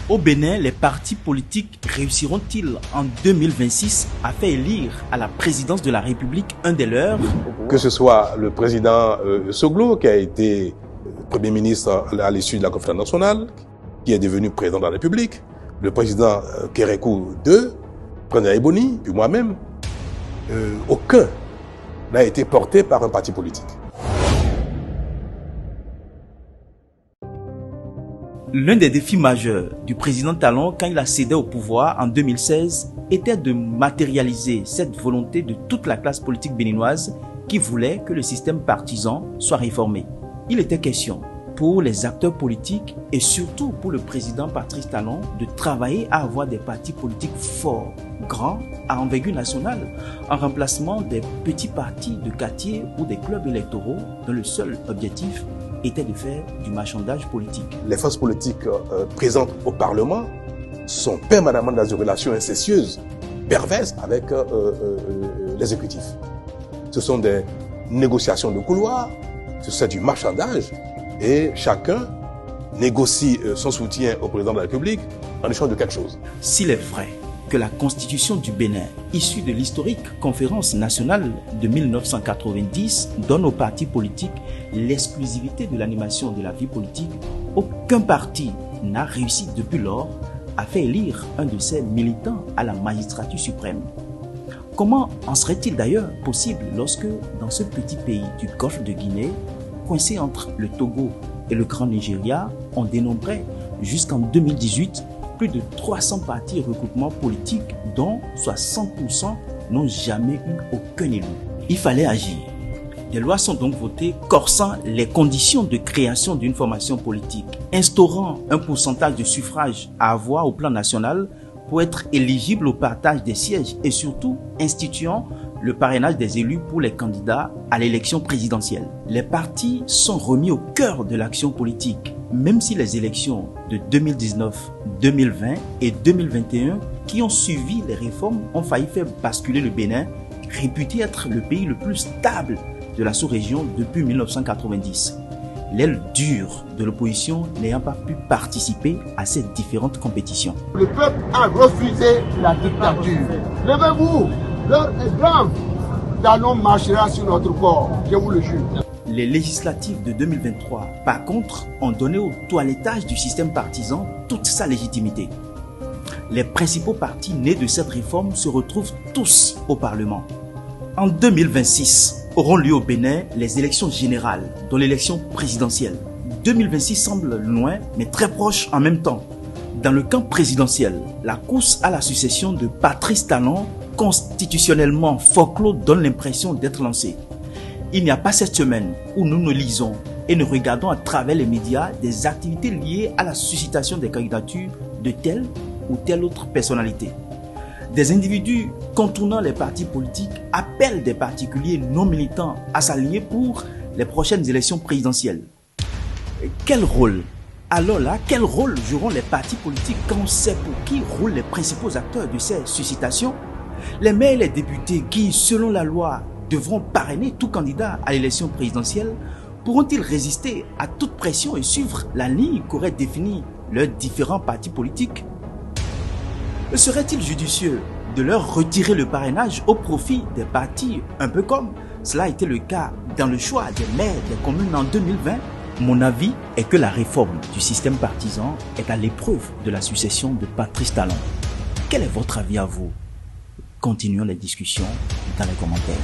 Au Bénin, les partis politiques réussiront-ils en 2026 à faire élire à la présidence de la République un des leurs? Que ce soit le président Soglo, qui a été Premier ministre à l'issue de la conférence nationale, qui est devenu président de la République, le président Kérékou II, président Eboni, puis moi-même, aucun n'a été porté par un parti politique. L'un des défis majeurs du président Talon quand il a cédé au pouvoir en 2016 était de matérialiser cette volonté de toute la classe politique béninoise qui voulait que le système partisan soit réformé. Il était question pour les acteurs politiques et surtout pour le président Patrice Talon de travailler à avoir des partis politiques forts, grands, à envergure nationale, en remplacement des petits partis de quartier ou des clubs électoraux dont le seul objectif était de faire du marchandage politique. Les forces politiques présentes au Parlement sont permanemment dans une relation incestueuse, perverse avec l'exécutif. Ce sont des négociations de couloir, c'est du marchandage et chacun négocie son soutien au président de la République en échange de quelque chose. S'il est vrai que la constitution du Bénin, issue de l'historique conférence nationale de 1990, donne aux partis politiques l'exclusivité de l'animation de la vie politique, aucun parti n'a réussi depuis lors à faire élire un de ses militants à la magistrature suprême. Comment en serait-il d'ailleurs possible lorsque, dans ce petit pays du Golfe de Guinée, coincé entre le Togo et le Grand Nigeria, on dénombrait jusqu'en 2018 plus de 300 partis et regroupements politiques dont 60% n'ont jamais eu aucun élu. Il fallait agir. Des lois sont donc votées corsant les conditions de création d'une formation politique, instaurant un pourcentage de suffrages à avoir au plan national pour être éligible au partage des sièges et surtout instituant le parrainage des élus pour les candidats à l'élection présidentielle. Les partis sont remis au cœur de l'action politique, même si les élections de 2019, 2020 et 2021 qui ont suivi les réformes ont failli faire basculer le Bénin, réputé être le pays le plus stable de la sous-région depuis 1990. L'aile dure de l'opposition n'ayant pas pu participer à ces différentes compétitions. Le peuple a refusé la dictature. Levez-vous, l'heure est grave. Talon marchera sur notre corps, je vous le jure. Les législatives de 2023, par contre, ont donné au toilettage du système partisan toute sa légitimité. Les principaux partis nés de cette réforme se retrouvent tous au Parlement. En 2026, auront lieu au Bénin les élections générales, dont l'élection présidentielle. 2026 semble loin, mais très proche en même temps. Dans le camp présidentiel, la course à la succession de Patrice Talon, constitutionnellement folklore, donne l'impression d'être lancée. Il n'y a pas cette semaine où nous ne lisons et ne regardons à travers les médias des activités liées à la suscitation des candidatures de telle ou telle autre personnalité. Des individus contournant les partis politiques appellent des particuliers non militants à s'allier pour les prochaines élections présidentielles. Quel rôle? Alors là, quel rôle joueront les partis politiques quand on sait pour qui roulent les principaux acteurs de ces suscitations? Les maires et les députés qui, selon la loi, devront parrainer tout candidat à l'élection présidentielle, pourront-ils résister à toute pression et suivre la ligne qu'auraient définie leurs différents partis politiques? Serait-il judicieux de leur retirer le parrainage au profit des partis, un peu comme cela a été le cas dans le choix des maires des communes en 2020? Mon avis est que la réforme du système partisan est à l'épreuve de la succession de Patrice Talon. Quel est votre avis à vous? Continuons les discussions dans les commentaires.